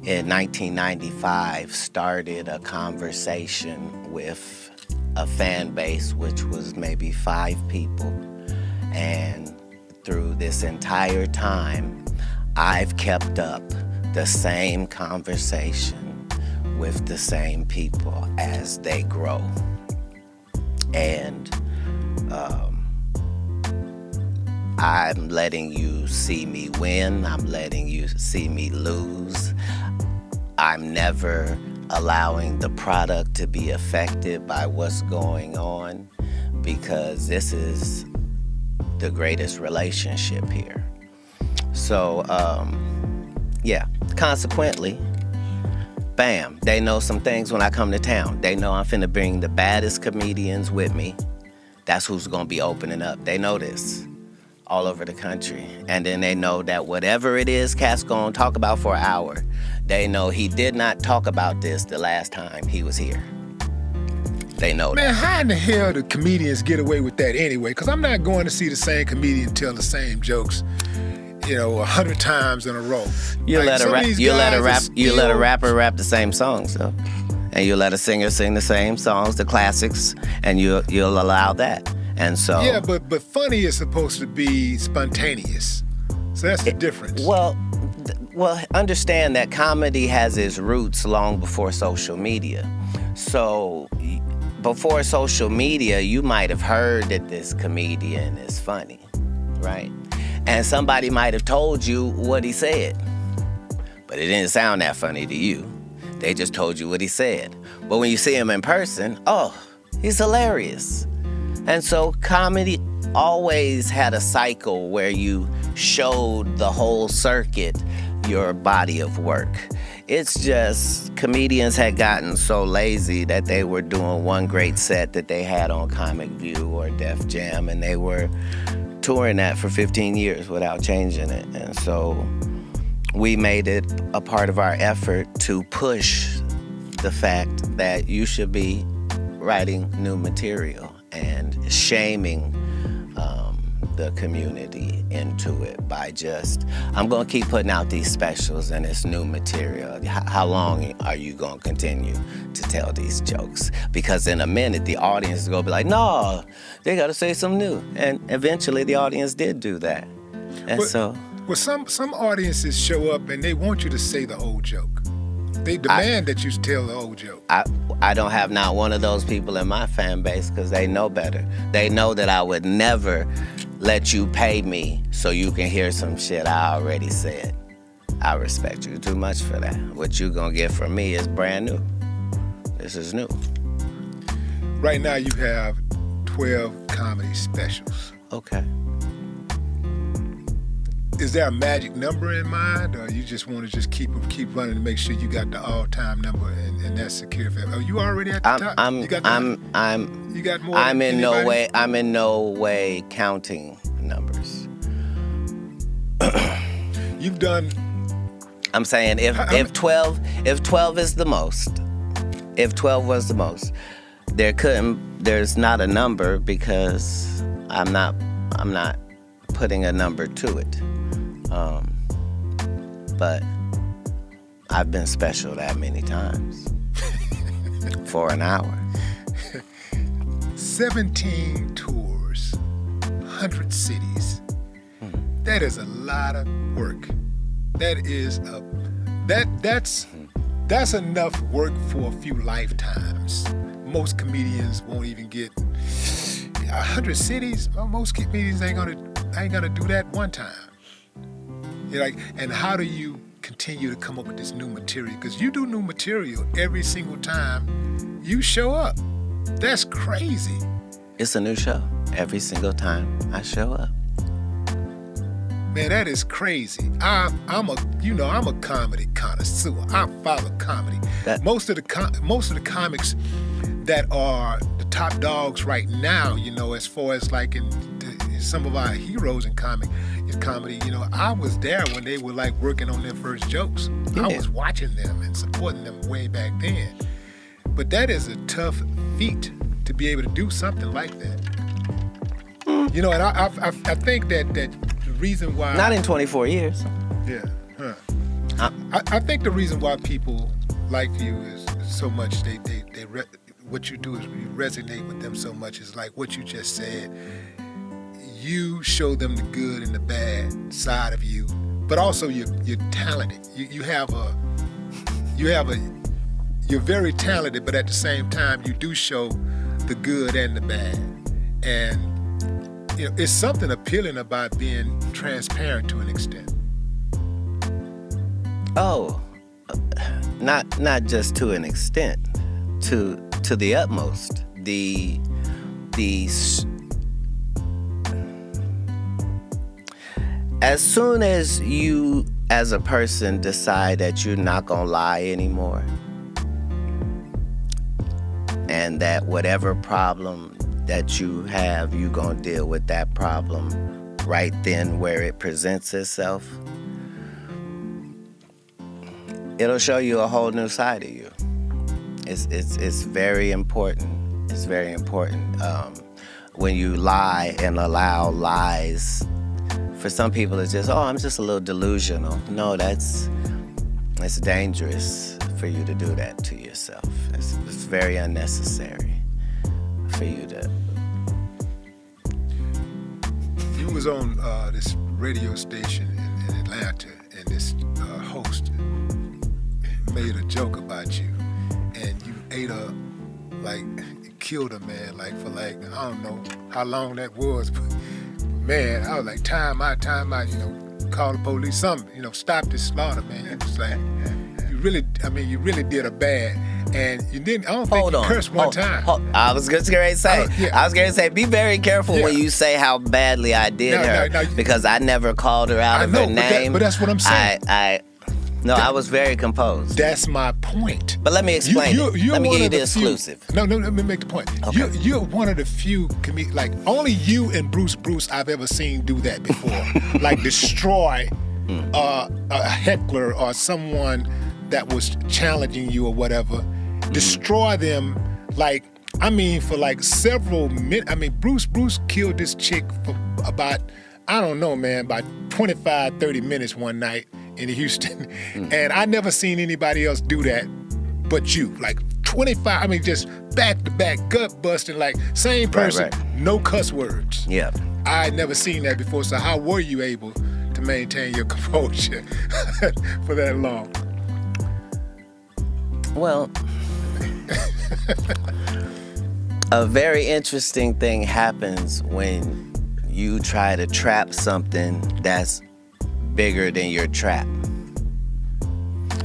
in 1995 started a conversation with a fan base which was maybe 5 people. And through this entire time, I've kept up the same conversation with the same people as they grow. And I'm letting you see me win. I'm letting you see me lose. I'm never allowing the product to be affected by what's going on, because this is the greatest relationship here. So, consequently, bam, they know some things when I come to town. They know I'm finna bring the baddest comedians with me. That's who's gonna be opening up. They know this all over the country. And then they know that whatever it is Katt's gonna talk about for an hour, they know he did not talk about this the last time he was here. They know that. Man, how in the hell do comedians get away with that anyway? Because I'm not going to see the same comedian tell the same jokes, 100 times in a row. You let a rapper rap the same songs, though. And you let a singer sing the same songs, the classics, and you'll allow that. And so yeah, but funny is supposed to be spontaneous. So that's the difference. Well, understand that comedy has its roots long before social media. So before social media, you might have heard that this comedian is funny, right? And somebody might have told you what he said, but it didn't sound that funny to you. They just told you what he said. But when you see him in person, oh, he's hilarious. And so comedy always had a cycle where you showed the whole circuit your body of work. It's just comedians had gotten so lazy that they were doing one great set that they had on Comic View or Def Jam, and they were touring that for 15 years without changing it. And so we made it a part of our effort to push the fact that you should be writing new material and shaming the community into it by just, I'm going to keep putting out these specials and it's new material. How long are you going to continue to tell these jokes? Because in a minute, the audience is going to be like, no, they got to say something new. And eventually the audience did do that. And Well, some audiences show up and they want you to say the old joke. They demand that you tell the old joke. I don't have not one of those people in my fan base because they know better. They know that I would never let you pay me so you can hear some shit I already said. I respect you too much for that. What you gonna get from me is brand new. This is new. Right now you have 12 comedy specials. Okay. Is there a magic number in mind, or you just want to just keep running to make sure you got the all-time number and that's secure? Are you already at the top? You got more. I'm in no way counting numbers. You've done. I'm saying if 12 is the most, if 12 was the most, there's not a number because I'm not putting a number to it. But I've been special that many times for an hour. 17 tours, 100 cities. That is a lot of work. That's enough work for a few lifetimes. Most comedians won't even get 100 cities. Well, most comedians ain't gonna do that one time. And how do you continue to come up with this new material? Because you do new material every single time you show up. That's crazy. It's a new show every single time I show up. Man, that is crazy. I'm a comedy connoisseur. I follow comedy. Most of the comics that are the top dogs right now, as far as like in some of our heroes in comedy, I was there when they were like working on their first jokes. Yeah. I was watching them and supporting them way back then. But that is a tough feat to be able to do something like that. And I think that the reason why... Not in 24 years. Yeah. Huh. I think the reason why people like you is so much. What you do is you resonate with them so much. Is like what you just said. You show them the good and the bad side of you, but also you're talented. You're very talented, but at the same time you do show the good and the bad. And it's something appealing about being transparent to an extent. Oh, not just to an extent, to the utmost. As soon as you, as a person, decide that you're not gonna lie anymore, and that whatever problem that you have, you're gonna deal with that problem right then where it presents itself, it'll show you a whole new side of you. It's very important. It's very important. When you lie and allow lies, for some people it's just, I'm just a little delusional. No, it's dangerous for you to do that to yourself. It's very unnecessary for you to. You was on this radio station in Atlanta, and this host made a joke about you, and you killed a man for I don't know how long that was, but man, I was like, time out, call the police, something, stop this slaughter, man. It was like, you really did a bad, and you didn't, I don't think you cursed one time. I was just going to say, be very careful when you say how badly I did her, because I never called her out of her name. But that's what I'm saying. I was very composed. That's my point. But let me explain it. Let me give you the exclusive. No, let me make the point. Okay. You're one of the few only you and Bruce I've ever seen do that before. Destroy a heckler or someone that was challenging you or whatever. Destroy them for several minutes. Bruce killed this chick for about, I don't know, man, about 25, 30 minutes one night in Houston. And I never seen anybody else do that but you. 25, just back to back, gut busting, same person, no cuss words. Yeah. I had never seen that before, so how were you able to maintain your composure for that long? Well, a very interesting thing happens when you try to trap something that's bigger than your trap.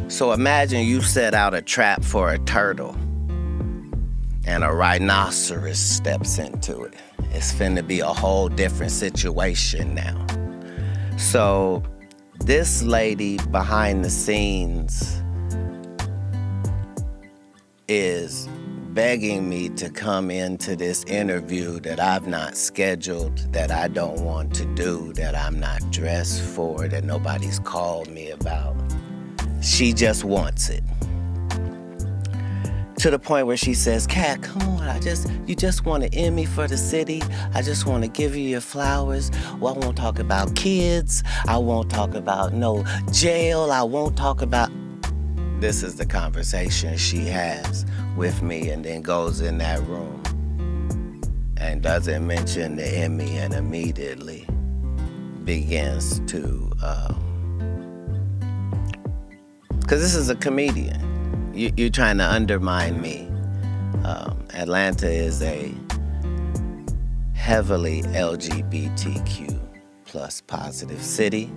So imagine you set out a trap for a turtle and a rhinoceros steps into it. It's finna be a whole different situation now. So this lady behind the scenes is begging me to come into this interview that I've not scheduled, that I don't want to do, that I'm not dressed for, that nobody's called me about. She just wants it. To the point where she says, Katt, come on, you just want to end me for the city. I just want to give you your flowers. Well, I won't talk about kids. I won't talk about no jail. I won't talk about... This is the conversation she has with me, and then goes in that room and doesn't mention the Emmy, and immediately begins to, because this is a comedian. You're trying to undermine me. Atlanta is a heavily LGBTQ plus positive city,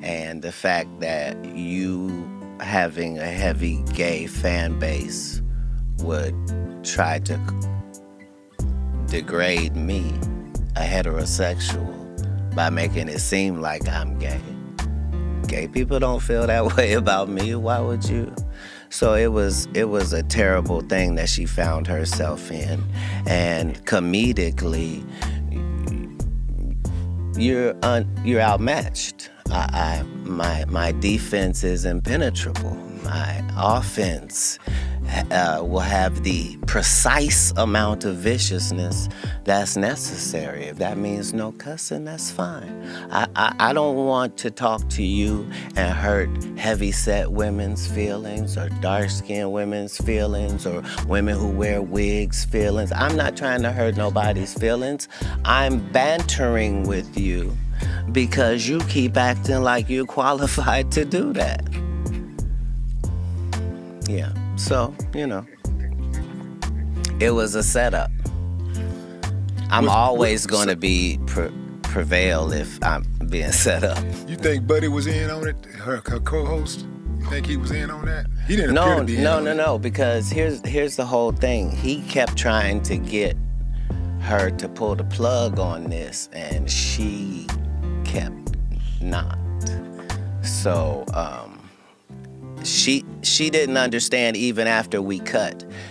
and the fact that you having a heavy gay fan base would try to degrade me, a heterosexual, by making it seem like I'm gay. Gay people don't feel that way about me. Why would you? So it was a terrible thing that she found herself in. And comedically, you're outmatched. My defense is impenetrable. My offense will have the precise amount of viciousness that's necessary. If that means no cussing, that's fine. I don't want to talk to you and hurt heavy-set women's feelings or dark-skinned women's feelings or women who wear wigs' feelings. I'm not trying to hurt nobody's feelings. I'm bantering with you because you keep acting like you're qualified to do that. Yeah, so, it was a setup. I'm always going to be prevail if I'm being set up. You think Buddy was in on it, her co-host? You think he was in on that? He didn't appear to be in on it. No, because here's the whole thing. He kept trying to get her to pull the plug on this, and she kept not. So, she didn't understand even after we cut